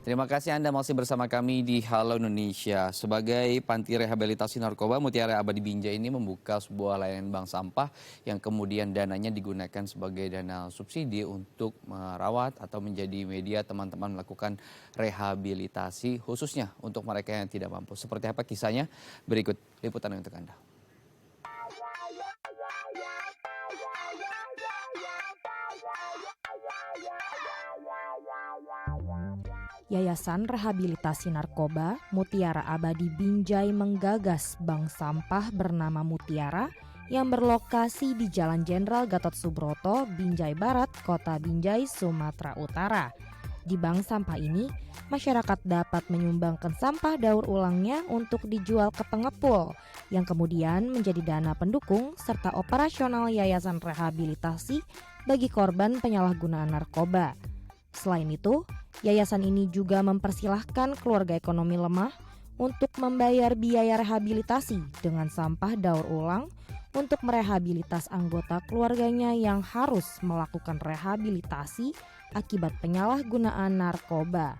Terima kasih Anda masih bersama kami di Halo Indonesia. Sebagai panti rehabilitasi narkoba, Mutiara Abadi Binjai ini membuka sebuah layanan bank sampah yang kemudian dananya digunakan sebagai dana subsidi untuk merawat atau menjadi media teman-teman melakukan rehabilitasi khususnya untuk mereka yang tidak mampu. Seperti apa kisahnya? Berikut liputan untuk Anda. Yayasan Rehabilitasi Narkoba Mutiara Abadi Binjai menggagas bank sampah bernama Mutiara yang berlokasi di Jalan Jenderal Gatot Subroto, Binjai Barat, Kota Binjai, Sumatera Utara. Di bank sampah ini, masyarakat dapat menyumbangkan sampah daur ulangnya untuk dijual ke pengepul, yang kemudian menjadi dana pendukung serta operasional yayasan rehabilitasi bagi korban penyalahgunaan narkoba. Selain itu, yayasan ini juga mempersilahkan keluarga ekonomi lemah untuk membayar biaya rehabilitasi dengan sampah daur ulang untuk merehabilitas anggota keluarganya yang harus melakukan rehabilitasi akibat penyalahgunaan narkoba.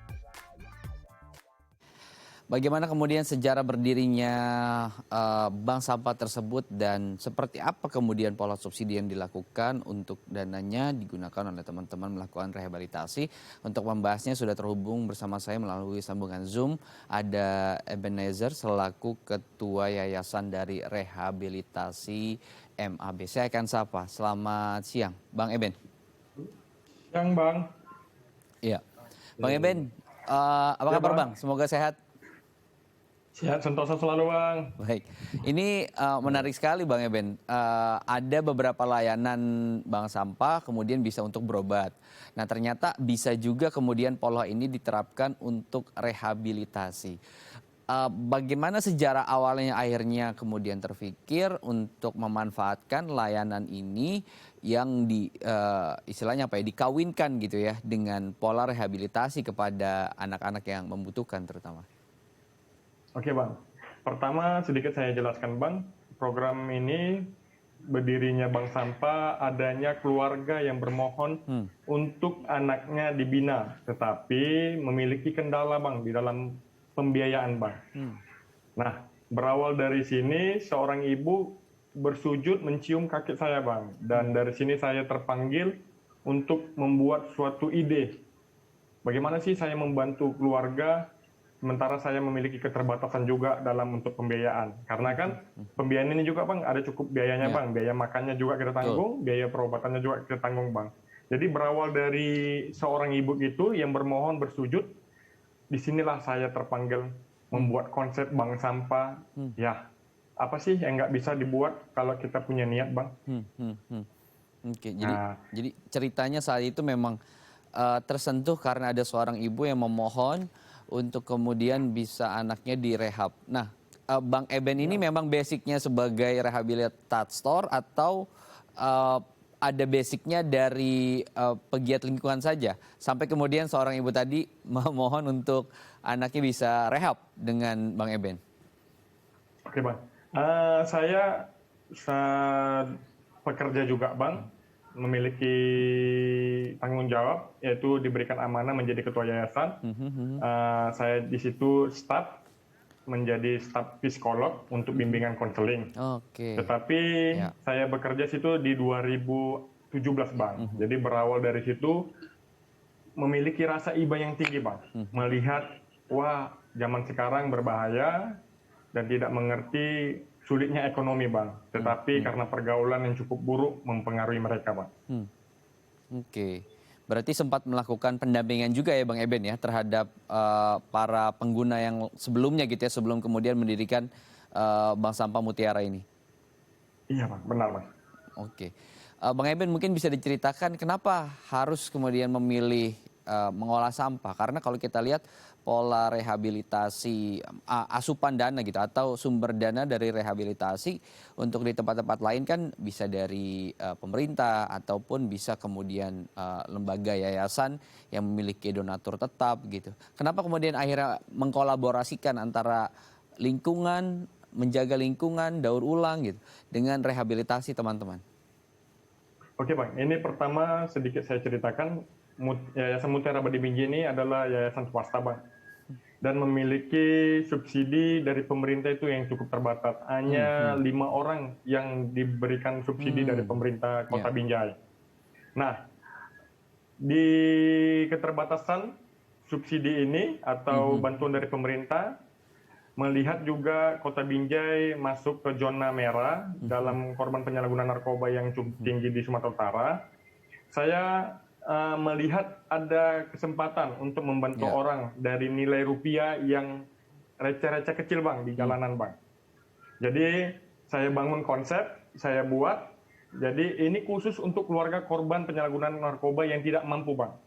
Bagaimana kemudian sejarah berdirinya bank sampah tersebut dan seperti apa kemudian pola subsidi yang dilakukan untuk dananya digunakan oleh teman-teman melakukan rehabilitasi. Untuk membahasnya sudah terhubung bersama saya melalui sambungan Zoom ada Ebenezer selaku Ketua Yayasan dari Rehabilitasi MAB. Saya akan sapa. Selamat siang, Bang Eben. Siang, Bang. Iya, Bang Eben, apa kabar Bang? Semoga sehat. Sehat sentosa selalu, Bang. Baik, ini menarik sekali Bang Eben. Ada beberapa layanan bank sampah kemudian bisa untuk berobat. Nah ternyata bisa juga kemudian pola ini diterapkan untuk rehabilitasi. Bagaimana sejarah awalnya akhirnya kemudian terfikir untuk memanfaatkan layanan ini yang istilahnya apa ya, dikawinkan gitu ya dengan pola rehabilitasi kepada anak-anak yang membutuhkan terutama. Oke, Bang. Pertama, sedikit saya jelaskan, Bang. Program ini berdirinya Bank Sampah adanya keluarga yang bermohon untuk anaknya dibina, tetapi memiliki kendala, Bang, di dalam pembiayaan, Bang. Nah, berawal dari sini, seorang ibu bersujud mencium kaki saya, Bang. Dan dari sini saya terpanggil untuk membuat suatu ide. Bagaimana sih saya membantu keluarga sementara saya memiliki keterbatasan juga dalam untuk pembiayaan. Karena kan pembiayaan ini juga, Bang, ada cukup biayanya, Bang. Biaya makannya juga kita tanggung, biaya perobatannya juga kita tanggung, Bang. Jadi berawal dari seorang ibu itu yang bermohon bersujud, disinilah saya terpanggil membuat konsep bank sampah. Ya, apa sih yang nggak bisa dibuat kalau kita punya niat, Bang? Oke, jadi ceritanya saat itu memang tersentuh karena ada seorang ibu yang memohon untuk kemudian bisa anaknya direhab. Nah, Bang Eben ini memang basicnya sebagai rehabilitator atau ada basicnya dari pegiat lingkungan saja sampai kemudian seorang ibu tadi memohon untuk anaknya bisa rehab dengan Bang Eben. Oke, Bang. Saya pekerja juga, Bang, memiliki tanggung jawab, yaitu diberikan amanah menjadi ketua yayasan. Saya di situ menjadi staf psikolog untuk bimbingan konseling. Tetapi saya bekerja situ di 2017, Bang. Jadi berawal dari situ memiliki rasa iba yang tinggi, Bang. Melihat, wah, zaman sekarang berbahaya dan tidak mengerti sulitnya ekonomi, Bang. Tetapi karena pergaulan yang cukup buruk mempengaruhi mereka, Bang. Oke. Berarti sempat melakukan pendampingan juga ya Bang Eben ya terhadap para pengguna yang sebelumnya gitu ya, sebelum kemudian mendirikan Bank Sampah Mutiara ini. Iya, Bang. Benar, Bang. Oke. Bang Eben mungkin bisa diceritakan kenapa harus kemudian memilih mengolah sampah, karena kalau kita lihat pola rehabilitasi asupan dana gitu atau sumber dana dari rehabilitasi untuk di tempat-tempat lain kan bisa dari pemerintah ataupun bisa kemudian lembaga yayasan yang memiliki donatur tetap gitu. Kenapa kemudian akhirnya mengkolaborasikan antara lingkungan, menjaga lingkungan, daur ulang gitu dengan rehabilitasi teman-teman? Oke, Bang. Ini pertama sedikit saya ceritakan. Yayasan Mutiara Badi Binjai ini adalah yayasan swasta, Bang. Dan memiliki subsidi dari pemerintah itu yang cukup terbatas. Hanya 5 orang yang diberikan subsidi dari pemerintah Kota Binjai. Nah, di keterbatasan subsidi ini atau bantuan dari pemerintah, melihat juga Kota Binjai masuk ke zona merah dalam korban penyalahgunaan narkoba yang cukup tinggi di Sumatera Utara, saya melihat ada kesempatan untuk membantu orang dari nilai rupiah yang receh-receh kecil, Bang, di jalanan, Bang. Jadi saya bangun konsep, saya buat. Jadi ini khusus untuk keluarga korban penyalahgunaan narkoba yang tidak mampu, Bang.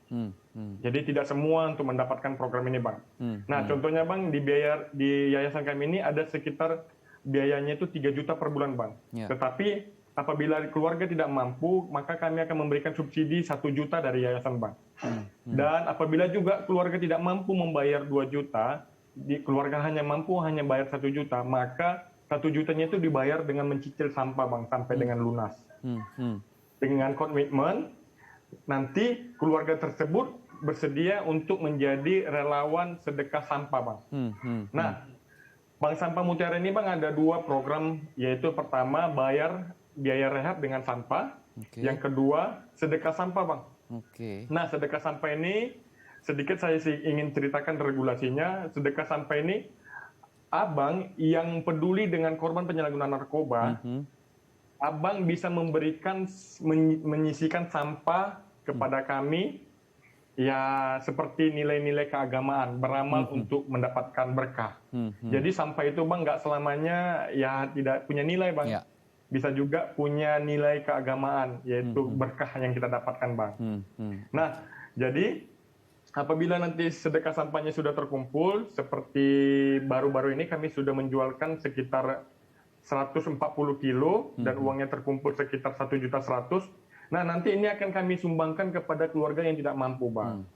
Jadi tidak semua untuk mendapatkan program ini, Bang. Nah, contohnya, Bang, di yayasan kami ini ada sekitar biayanya itu 3 juta per bulan, Bang. Tetapi apabila keluarga tidak mampu, maka kami akan memberikan subsidi 1 juta dari yayasan, Bang. Dan apabila juga keluarga tidak mampu membayar 2 juta, keluarga hanya mampu bayar 1 juta, maka 1 jutanya itu dibayar dengan mencicil sampah, Bang, sampai dengan lunas. Dengan komitmen, nanti keluarga tersebut bersedia untuk menjadi relawan sedekah sampah, Bang. Nah, Bank Sampah Mutiara ini, Bang, ada 2 program, yaitu pertama bayar biaya rehab dengan sampah, yang kedua sedekah sampah, Bang. Nah, sedekah sampah ini sedikit saya ingin ceritakan regulasinya. Sedekah sampah ini, Abang yang peduli dengan korban penyalahgunaan narkoba, Abang bisa menyisikan sampah kepada kami, ya seperti nilai-nilai keagamaan, beramal untuk mendapatkan berkah. Jadi sampah itu, Bang, nggak selamanya ya tidak punya nilai, Bang. Bisa juga punya nilai keagamaan, yaitu berkah yang kita dapatkan, Bang. Nah, jadi apabila nanti sedekah sampahnya sudah terkumpul, seperti baru-baru ini kami sudah menjualkan sekitar 140 kilo dan uangnya terkumpul sekitar 1.100.000. Nah, nanti ini akan kami sumbangkan kepada keluarga yang tidak mampu, Bang.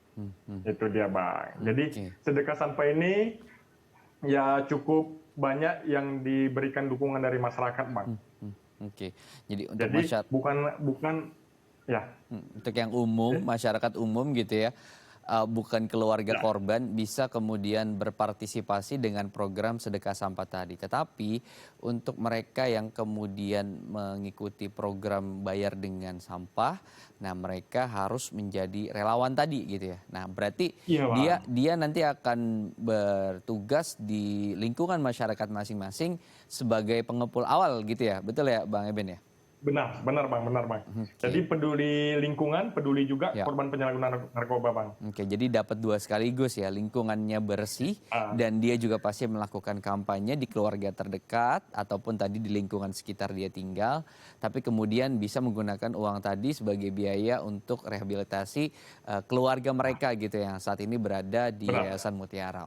Itu dia, Bang. Jadi sedekah sampah ini ya cukup banyak yang diberikan dukungan dari masyarakat, Bang. Jadi untuk masyarakat bukan ya. Untuk yang umum, masyarakat umum gitu ya. Bukan keluarga korban bisa kemudian berpartisipasi dengan program sedekah sampah tadi. Tetapi untuk mereka yang kemudian mengikuti program bayar dengan sampah, nah mereka harus menjadi relawan tadi gitu ya. Nah, berarti dia nanti akan bertugas di lingkungan masyarakat masing-masing sebagai pengepul awal gitu ya. Betul ya, Bang Eben ya? Benar, Bang. Jadi peduli lingkungan, peduli juga korban penyalahgunaan narkoba, Bang. Jadi dapat 2 sekaligus ya, lingkungannya bersih dan dia juga pasti melakukan kampanye di keluarga terdekat ataupun tadi di lingkungan sekitar dia tinggal, tapi kemudian bisa menggunakan uang tadi sebagai biaya untuk rehabilitasi keluarga mereka gitu yang saat ini berada di Yayasan Mutiara.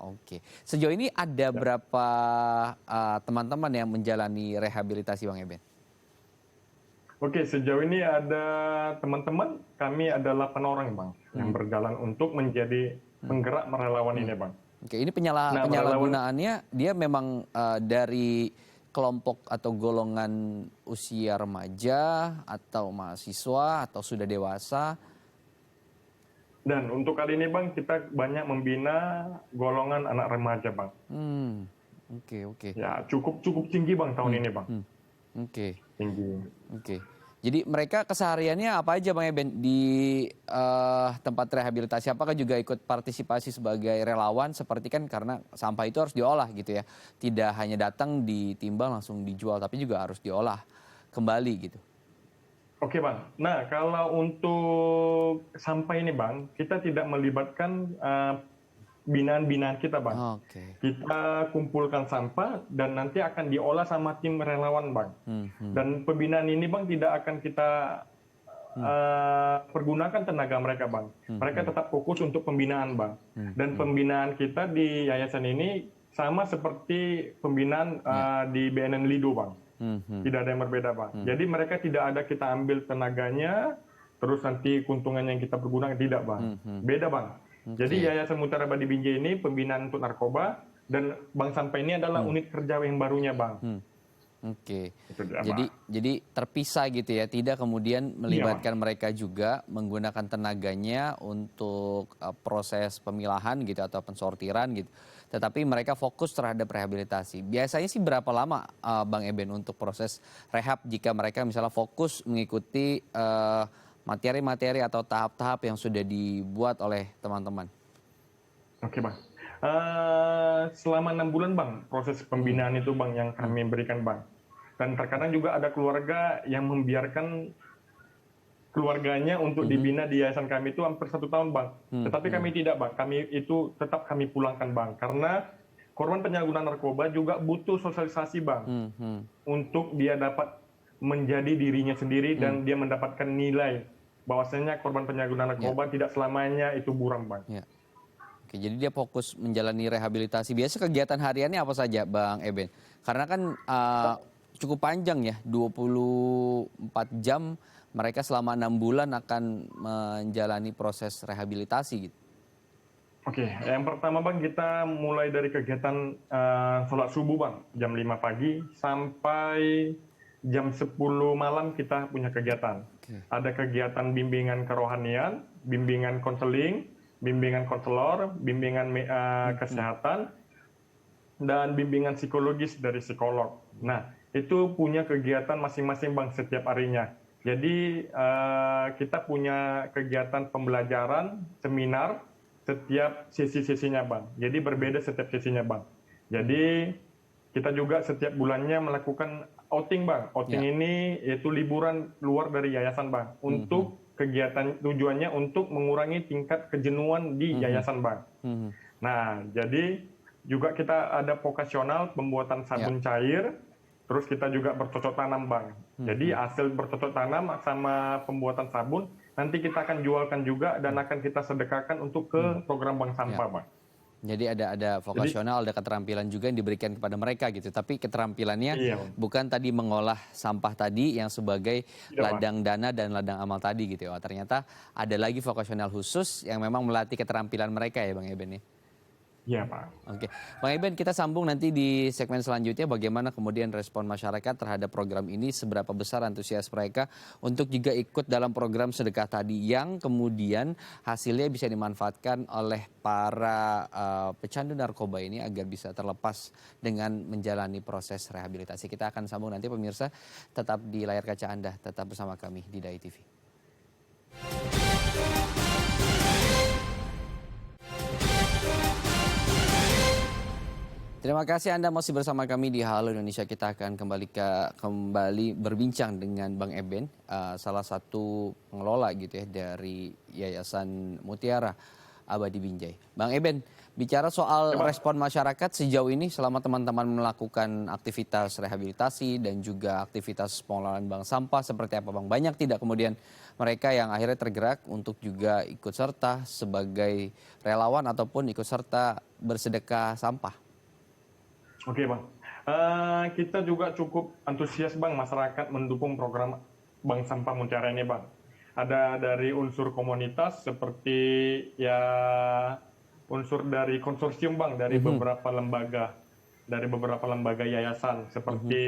Sejauh ini ada berapa teman-teman yang menjalani rehabilitasi, Bang Eben? Sejauh ini ada teman-teman, kami ada 8 orang, Bang, yang berjalan untuk menjadi penggerak relawan ini, Bang. Ini penyalahgunaannya dia memang dari kelompok atau golongan usia remaja atau mahasiswa atau sudah dewasa? Dan untuk kali ini, Bang, kita banyak membina golongan anak remaja, Bang. Ya, cukup tinggi, Bang, tahun ini, Bang. Tinggi. Jadi mereka kesehariannya apa aja, Bang Eben, di tempat rehabilitasi? Apakah juga ikut partisipasi sebagai relawan? Seperti kan karena sampah itu harus diolah gitu ya. Tidak hanya datang ditimbang langsung dijual, tapi juga harus diolah kembali gitu. Bang. Nah, kalau untuk sampah ini, Bang, kita tidak melibatkan binaan-binaan kita, Bang. Kita kumpulkan sampah dan nanti akan diolah sama tim relawan, Bang. Dan pembinaan ini, Bang, tidak akan kita pergunakan tenaga mereka, Bang. Mereka tetap fokus untuk pembinaan, Bang. Dan pembinaan kita di yayasan ini sama seperti pembinaan di BNN Lido, Bang. Tidak ada yang berbeda, Bang. Jadi mereka tidak ada kita ambil tenaganya, terus nanti keuntungan yang kita pergunakan, tidak, Bang. Beda, Bang. Jadi Yayasan Mutiara Badi Binjai ini pembinaan untuk narkoba dan Bank Sampah ini adalah unit kerja yang barunya, Bang. Oke. Itu dia, Jadi Bang. jadi terpisah gitu ya, tidak kemudian melibatkan mereka juga menggunakan tenaganya untuk proses pemilahan gitu atau pensortiran gitu. Tetapi mereka fokus terhadap rehabilitasi. Biasanya sih berapa lama Bang Eben untuk proses rehab jika mereka misalnya fokus mengikuti materi-materi atau tahap-tahap yang sudah dibuat oleh teman-teman? Oke, Bang. Selama 6 bulan, Bang, proses pembinaan itu, Bang, yang kami berikan, Bang. Dan terkadang juga ada keluarga yang membiarkan keluarganya untuk dibina di yayasan kami itu hampir 1 tahun, Bang. Tetapi kami tidak, Bang. Kami itu tetap kami pulangkan, Bang. Karena korban penyalahgunaan narkoba juga butuh sosialisasi, Bang. Untuk dia dapat menjadi dirinya sendiri dan dia mendapatkan nilai bahwasanya korban penyalahgunaan narkoba tidak selamanya itu buram, Bang. Ya. Oke, jadi dia fokus menjalani rehabilitasi. Biasa kegiatan hariannya apa saja, Bang Eben? Karena kan cukup panjang ya, 24 jam mereka selama 6 bulan akan menjalani proses rehabilitasi gitu. Oke, yang pertama, Bang, kita mulai dari kegiatan sholat subuh, Bang. Jam 5 pagi sampai jam 10 malam kita punya kegiatan. Ada kegiatan bimbingan kerohanian, bimbingan konseling, bimbingan konselor, bimbingan kesehatan, dan bimbingan psikologis dari psikolog. Nah, itu punya kegiatan masing-masing, Bang, setiap harinya. Jadi kita punya kegiatan pembelajaran, seminar, setiap sesi-sesinya, Bang. Jadi berbeda setiap sesinya, Bang. Jadi kita juga setiap bulannya melakukan outing, Bang. Outing ini yaitu liburan luar dari yayasan, Bang. Untuk kegiatan tujuannya untuk mengurangi tingkat kejenuhan di yayasan, Bang. Nah, jadi juga kita ada vokasional pembuatan sabun cair, terus kita juga bercocok tanam, Bang. Jadi hasil bercocok tanam sama pembuatan sabun nanti kita akan jualkan juga dan akan kita sedekahkan untuk ke program bank sampah, Bang. Jadi ada vokasional, ada keterampilan juga yang diberikan kepada mereka gitu. Tapi keterampilannya Iya, Bang. bukan tadi mengolah sampah tadi yang sebagai Tidak, Bang. ladang dana dan ladang amal tadi gitu ya. Ternyata ada lagi vokasional khusus yang memang melatih keterampilan mereka ya Bang Eben ya. Iya, Pak. Oke, Bang Eben, kita sambung nanti di segmen selanjutnya bagaimana kemudian respon masyarakat terhadap program ini, seberapa besar antusias mereka untuk juga ikut dalam program sedekah tadi yang kemudian hasilnya bisa dimanfaatkan oleh para pecandu narkoba ini agar bisa terlepas dengan menjalani proses rehabilitasi. Kita akan sambung nanti pemirsa, tetap di layar kaca Anda, tetap bersama kami di Dai TV. Terima kasih Anda masih bersama kami di Halo Indonesia. Kita akan kembali berbincang dengan Bang Eben, salah satu pengelola gitu ya dari Yayasan Mutiara Abadi Binjai. Bang Eben, bicara soal respon masyarakat sejauh ini selama teman-teman melakukan aktivitas rehabilitasi dan juga aktivitas pengelolaan bank sampah seperti apa, Bang? Banyak tidak kemudian mereka yang akhirnya tergerak untuk juga ikut serta sebagai relawan ataupun ikut serta bersedekah sampah? Oke, Bang. Kita juga cukup antusias, Bang, masyarakat mendukung program Bank Sampah Mutiara ini, Bang. Ada dari unsur komunitas seperti ya unsur dari konsorsium, Bang, dari beberapa lembaga yayasan seperti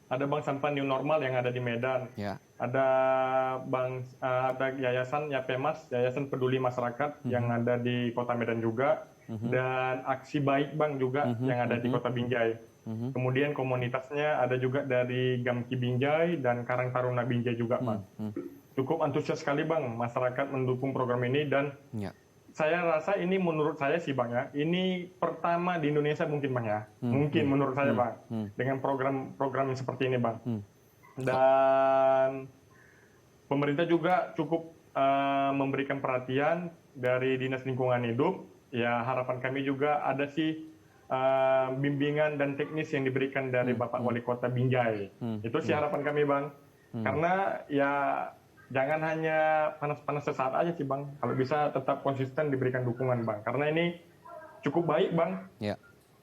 ada Bank Sampah New Normal yang ada di Medan. Ya. Ada ada yayasan Yapemas, Yayasan Peduli Masyarakat yang ada di Kota Medan juga. Dan Aksi Baik, Bang, juga yang ada di Kota Binjai. Kemudian komunitasnya ada juga dari Gamki Binjai dan Karang Taruna Binjai juga, Bang. Cukup antusias sekali, Bang, masyarakat mendukung program ini dan saya rasa ini menurut saya sih, Bang, ya, ini pertama di Indonesia mungkin, Bang, ya. Mungkin menurut saya, Bang, dengan program seperti ini, Bang. Dan pemerintah juga cukup memberikan perhatian dari Dinas Lingkungan Hidup. Ya, harapan kami juga ada sih bimbingan dan teknis yang diberikan dari Bapak Wali Kota Binjai. Itu sih harapan kami, Bang. Karena ya jangan hanya panas-panas sesaat aja sih, Bang. Kalau bisa tetap konsisten diberikan dukungan, Bang. Karena ini cukup baik, Bang,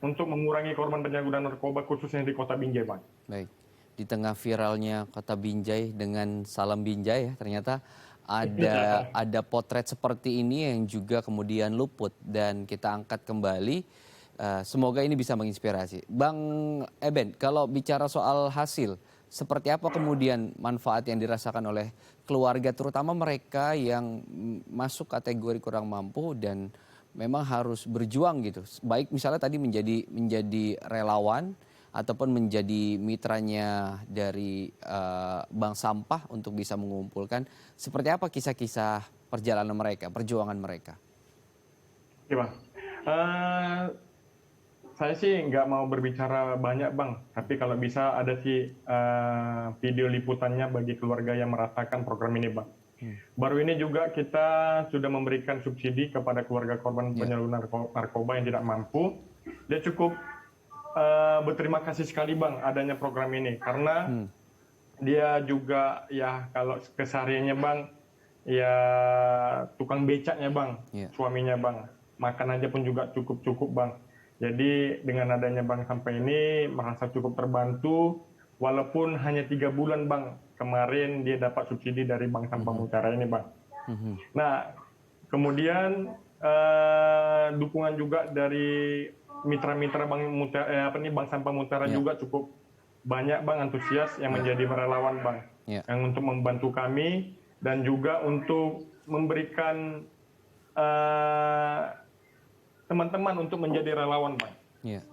untuk mengurangi korban penyalahgunaan narkoba khususnya di Kota Binjai, Bang. Baik, di tengah viralnya Kota Binjai dengan Salam Binjai ya, ternyata ada potret seperti ini yang juga kemudian luput dan kita angkat kembali Semoga ini bisa menginspirasi. Bang Eben, kalau bicara soal hasil, seperti apa kemudian manfaat yang dirasakan oleh keluarga, terutama mereka yang masuk kategori kurang mampu dan memang harus berjuang gitu. Baik misalnya tadi menjadi relawan ataupun menjadi mitranya dari bank sampah untuk bisa mengumpulkan. Seperti apa kisah-kisah perjalanan mereka, perjuangan mereka? Oke, Bang. Saya sih nggak mau berbicara banyak, Bang. Tapi kalau bisa ada sih video liputannya bagi keluarga yang merasakan program ini, Bang. Baru ini juga kita sudah memberikan subsidi kepada keluarga korban penyalahgunaan narkoba yang tidak mampu. Dia cukup berterima kasih sekali, Bang, adanya program ini. Karena dia juga ya kalau kesehariannya, Bang, ya tukang becaknya, Bang, suaminya, Bang. Makan aja pun juga cukup-cukup, Bang. Jadi dengan adanya bank sampah ini merasa cukup terbantu, walaupun hanya 3 bulan, Bang. Kemarin dia dapat subsidi dari bank sampah Mutiara ini, Bang. Nah, kemudian dukungan juga dari mitra-mitra bank sampah Mutiara juga cukup banyak, Bang, antusias yang menjadi relawan, Bang, yang untuk membantu kami dan juga untuk memberikan teman-teman untuk menjadi relawan, Bang. Iya.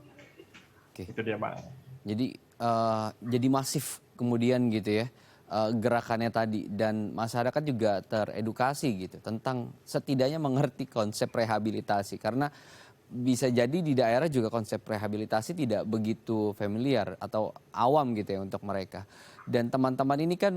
Oke. Itu dia, Bang. Jadi masif kemudian gitu ya gerakannya tadi, dan masyarakat juga teredukasi gitu tentang setidaknya mengerti konsep rehabilitasi, karena bisa jadi di daerah juga konsep rehabilitasi tidak begitu familiar atau awam gitu ya untuk mereka. Dan teman-teman ini kan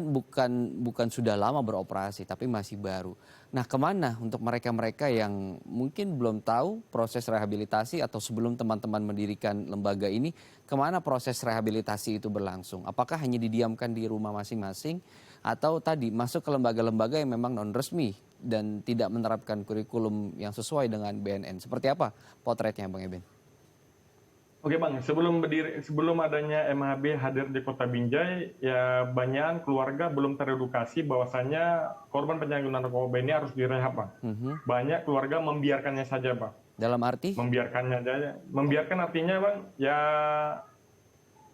bukan sudah lama beroperasi tapi masih baru. Nah, kemana untuk mereka-mereka yang mungkin belum tahu proses rehabilitasi, atau sebelum teman-teman mendirikan lembaga ini, kemana proses rehabilitasi itu berlangsung? Apakah hanya didiamkan di rumah masing-masing, atau tadi masuk ke lembaga-lembaga yang memang non resmi dan tidak menerapkan kurikulum yang sesuai dengan BNN? Seperti apa potretnya, Bang Eben? Oke, Bang, sebelum adanya MHB hadir di Kota Binjai, ya banyak keluarga belum teredukasi bahwasannya korban penyalahgunaan narkoba ini harus direhab, Bang. Banyak keluarga membiarkannya saja, Bang. Dalam arti? Membiarkannya saja. Membiarkan artinya, Bang, ya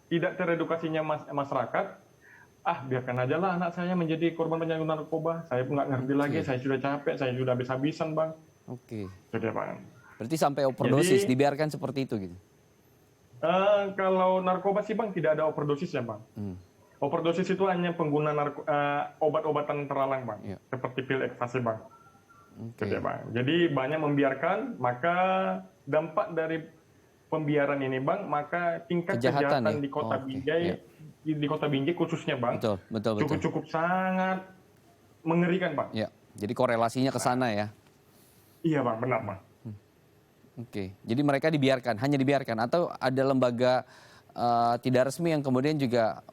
tidak teredukasinya masyarakat. Biarkan aja lah anak saya menjadi korban penyalahgunaan narkoba. Saya nggak ngerti lagi, saya sudah capek, saya sudah habis-habisan, Bang. Oke. Jadi, Bang. Berarti sampai overdosis, dibiarkan seperti itu gitu? Kalau narkoba sih, Bang, tidak ada overdosis ya, Bang. Overdosis itu hanya pengguna obat-obatan terlarang, Bang. Seperti pil ekstasi, Bang. Gitu ya, Bang. Jadi banyak membiarkan, maka dampak dari pembiaran ini, Bang, maka tingkat kejahatan di Kota Binjai, di Kota Binjai khususnya, Bang, betul. cukup sangat mengerikan, Bang. Ya, jadi korelasinya ke sana ya? Iya, Bang, benar, Bang. Oke, jadi mereka hanya dibiarkan, atau ada lembaga tidak resmi yang kemudian juga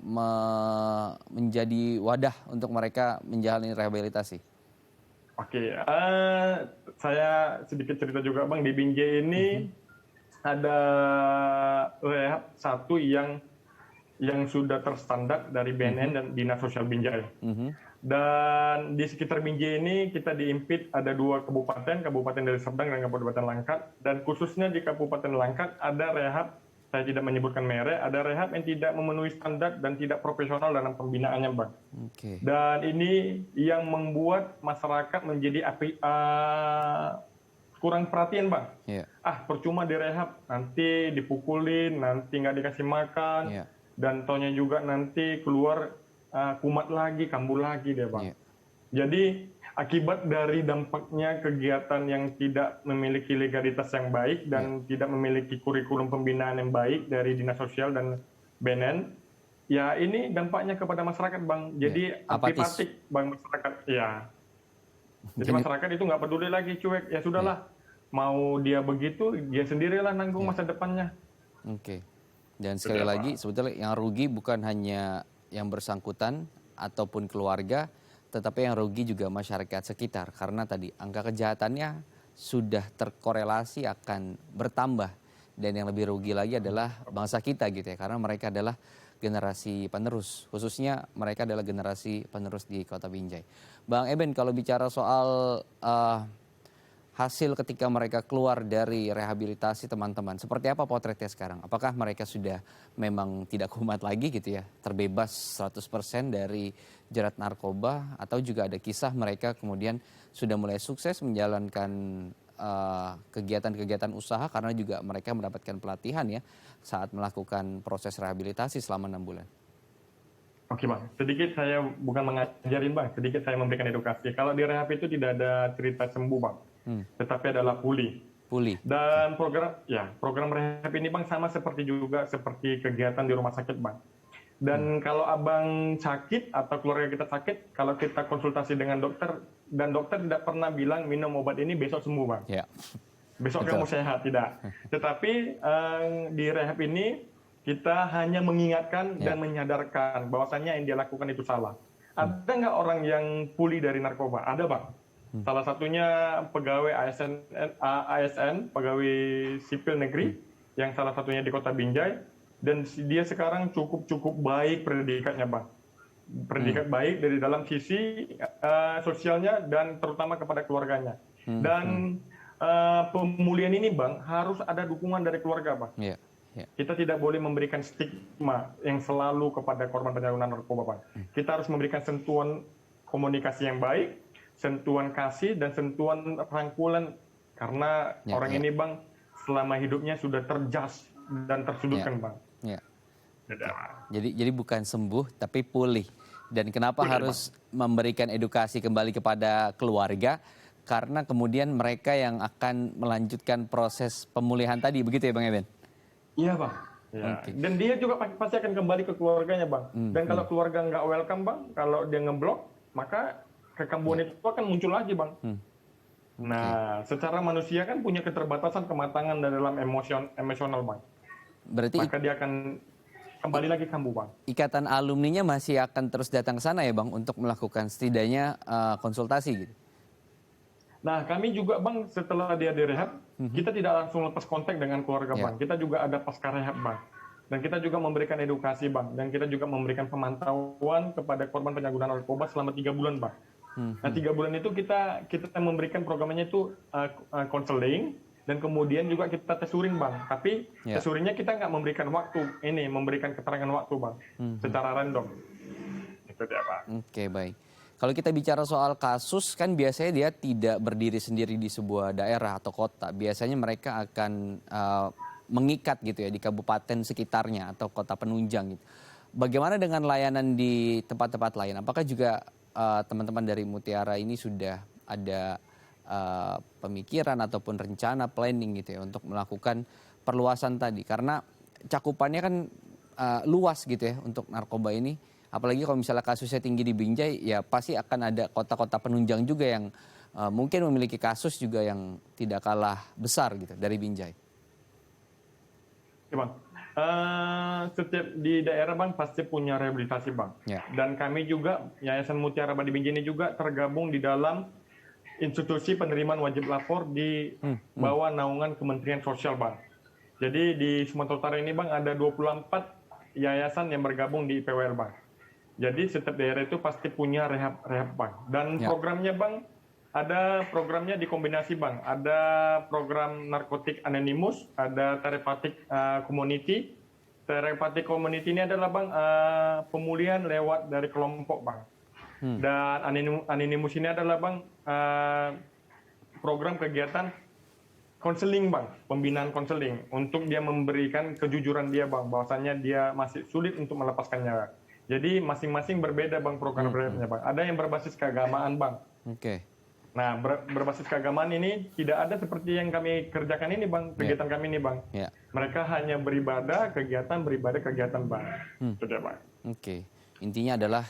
menjadi wadah untuk mereka menjalani rehabilitasi? Oke, saya sedikit cerita juga, Bang. Di Binjai ini ada rehab satu yang sudah terstandar dari BNN dan Dinas Sosial Binjai. Dan di sekitar Binjai ini kita diimpit ada 2 kabupaten Deli Serdang dan Kabupaten Langkat. Dan khususnya di Kabupaten Langkat ada rehab, saya tidak menyebutkan merek, ada rehab yang tidak memenuhi standar dan tidak profesional dalam pembinaannya, Bang. Dan ini yang membuat masyarakat menjadi kurang perhatian, Bang. Percuma direhab, nanti dipukulin, nanti nggak dikasih makan, dan taunya juga nanti keluar kumat lagi, kambuh lagi dia, Bang. Jadi akibat dari dampaknya kegiatan yang tidak memiliki legalitas yang baik dan tidak memiliki kurikulum pembinaan yang baik dari Dinas Sosial dan BNN, ya ini dampaknya kepada masyarakat, Bang. Jadi apatis, Bang, masyarakat. Ya. Jadi masyarakat itu nggak peduli lagi, cuek. Ya sudahlah, mau dia begitu, dia sendirilah nanggung masa depannya. Oke. Dan sekali lagi, sebetulnya yang rugi bukan hanya yang bersangkutan ataupun keluarga, tetapi yang rugi juga masyarakat sekitar, karena tadi angka kejahatannya sudah terkorelasi akan bertambah, dan yang lebih rugi lagi adalah bangsa kita gitu ya, karena mereka adalah generasi penerus, khususnya mereka adalah generasi penerus di Kota Binjai. Bang Eben, kalau bicara soal hasil ketika mereka keluar dari rehabilitasi teman-teman, seperti apa potretnya sekarang? Apakah mereka sudah memang tidak kumat lagi gitu ya, terbebas 100% dari jerat narkoba, atau juga ada kisah mereka kemudian sudah mulai sukses menjalankan kegiatan-kegiatan usaha karena juga mereka mendapatkan pelatihan ya saat melakukan proses rehabilitasi selama 6 bulan? Oke Bang, sedikit saya bukan mengajarin Bang, sedikit saya memberikan edukasi. Kalau di rehab itu tidak ada cerita sembuh Bang, tetapi adalah pulih. Pulih. Dan program rehab ini Bang sama seperti kegiatan di rumah sakit Bang. Dan kalau abang sakit atau keluarga kita sakit, kalau kita konsultasi dengan dokter, dan dokter tidak pernah bilang minum obat ini besok sembuh Bang. Ya. Besok Betul. kamu sehat, tidak. Tetapi di rehab ini kita hanya mengingatkan dan menyadarkan bahwasannya yang dia lakukan itu salah. Ada nggak orang yang pulih dari narkoba? Ada Bang. Salah satunya pegawai ASN, pegawai sipil negeri, yang salah satunya di Kota Binjai. Dan dia sekarang cukup baik predikatnya Bang. Predikat baik dari dalam sisi sosialnya dan terutama kepada keluarganya. Dan pemulihan ini Bang harus ada dukungan dari keluarga Bang. Kita tidak boleh memberikan stigma yang selalu kepada korban penyalahgunaan narkoba Bang. Kita harus memberikan sentuhan komunikasi yang baik, sentuhan kasih dan sentuhan rangkulan, karena orang ini Bang selama hidupnya sudah terjas dan tersudutkan Bang. Jadi bukan sembuh tapi pulih. Dan kenapa harus memberikan edukasi kembali kepada keluarga? Karena kemudian mereka yang akan melanjutkan proses pemulihan tadi, begitu ya Bang Eben? Iya Bang. Ya. Okay. Dan dia juga pasti akan kembali ke keluarganya Bang. Dan kalau keluarga nggak welcome Bang, kalau dia ngeblok, maka kekambuhan itu akan muncul lagi Bang. Nah, secara manusia kan punya keterbatasan kematangan dalam emosional Bang. Berarti maka dia akan kembali lagi kambuh Bang. Ikatan alumninya masih akan terus datang ke sana ya Bang untuk melakukan setidaknya konsultasi gitu? Nah, kami juga Bang setelah dia direhab, kita tidak langsung lepas kontak dengan keluarga Bang. Kita juga ada pasca rehab Bang. Dan kita juga memberikan edukasi Bang. Dan kita juga memberikan pemantauan kepada korban penyalahgunaan narkoba selama 3 bulan Bang. Nah 3 bulan itu kita memberikan programnya itu konseling, dan kemudian juga kita tesuring Bang. Tapi tesuringnya kita nggak memberikan waktu, memberikan keterangan waktu Bang. Secara random. Itu dia Bang. Oke, baik. Kalau kita bicara soal kasus, kan biasanya dia tidak berdiri sendiri di sebuah daerah atau kota. Biasanya mereka akan mengikat gitu ya di kabupaten sekitarnya atau kota penunjang gitu. Bagaimana dengan layanan di tempat-tempat lain? Apakah juga teman-teman dari Mutiara ini sudah ada pemikiran ataupun rencana planning gitu ya untuk melakukan perluasan tadi? Karena cakupannya kan luas gitu ya untuk narkoba ini. Apalagi kalau misalnya kasusnya tinggi di Binjai, ya pasti akan ada kota-kota penunjang juga yang mungkin memiliki kasus juga yang tidak kalah besar gitu dari Binjai. Ya Bang, setiap di daerah Bang pasti punya rehabilitasi Bang. Dan kami juga, Yayasan Mutiara Abadi Binjai ini juga tergabung di dalam institusi penerimaan wajib lapor di bawah naungan Kementerian Sosial Bang. Jadi di Sumatera Utara ini Bang ada 24 yayasan yang bergabung di IPWL Bang. Jadi setiap daerah itu pasti punya rehab Bang. Dan programnya Bang, ada programnya dikombinasi Bang. Ada program narkotik anonimus, ada therapeutic community. Therapeutic community ini adalah Bang pemulihan lewat dari kelompok Bang. Dan anonimus ini adalah Bang program kegiatan konseling Bang, pembinaan konseling untuk dia memberikan kejujuran dia Bang, bahwasannya dia masih sulit untuk melepaskannya. Jadi masing-masing berbeda Bang program-programnya Bang. Ada yang berbasis keagamaan Bang. Nah berbasis keagamaan ini tidak ada seperti yang kami kerjakan ini Bang, kegiatan kami ini Bang. Mereka hanya beribadah, kegiatan Bang. Itu dia Bang. Intinya adalah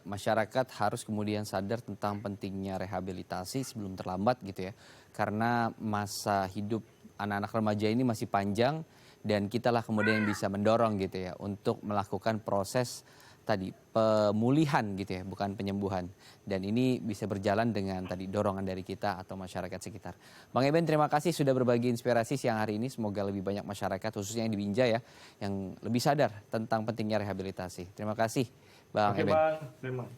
masyarakat harus kemudian sadar tentang pentingnya rehabilitasi sebelum terlambat gitu ya. Karena masa hidup anak-anak remaja ini masih panjang, dan kitalah kemudian yang bisa mendorong gitu ya untuk melakukan proses tadi pemulihan gitu ya, bukan penyembuhan. Dan ini bisa berjalan dengan tadi dorongan dari kita atau masyarakat sekitar. Bang Eben, terima kasih sudah berbagi inspirasi siang hari ini. Semoga lebih banyak masyarakat khususnya yang di Binjai ya yang lebih sadar tentang pentingnya rehabilitasi. Terima kasih Bang Eben. Bang,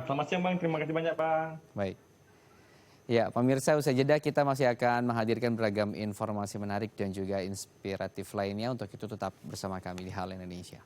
selamat siang Bang, terima kasih banyak Bang. Baik. Ya, pemirsa, usai jeda kita masih akan menghadirkan beragam informasi menarik dan juga inspiratif lainnya. Untuk itu tetap bersama kami di Hal Indonesia.